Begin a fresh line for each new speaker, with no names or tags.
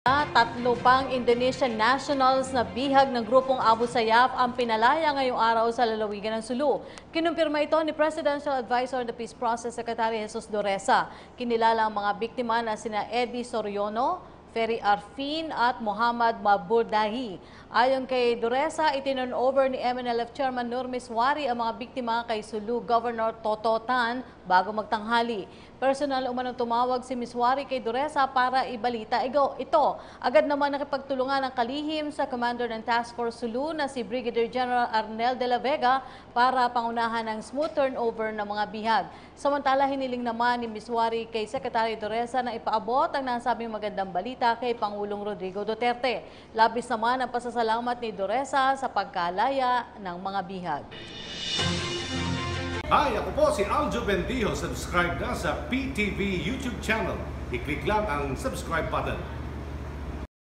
Tatlo pang Indonesian nationals na bihag ng grupong Abu Sayyaf ang pinalaya ngayong araw sa lalawigan ng Sulu. Kinumpirma ito ni Presidential Advisor on the Peace Process Secretary Jesus Duresa. Kinilala ang mga biktima na sina Eddie Soriono, Ferry Arfin at Muhammad Maburdahi. Ayon kay Duresa, itinurn over ni MNLF Chairman Nur Miswari ang mga biktima kay Sulu Governor Toto Tan bago magtanghali. Personal umanong tumawag si Miswari kay Duresa para ibalita ito. Agad naman nakipagtulungan ang kalihim sa Commander ng Task Force Sulu na si Brigadier General Arnel de la Vega para pangunahan ng smooth turnover ng mga bihag. Samantala, hiniling naman ni Miswari kay Secretary Duresa na ipaabot ang nasabing magandang balita kay Pangulong Rodrigo Duterte. Labis naman ang pasasalamat ni Duresa sa pagkalaya ng mga bihag.
Hi, ako po si Aljo Bendijo. Subscribe na sa PTV YouTube channel. I-click lang ang subscribe button.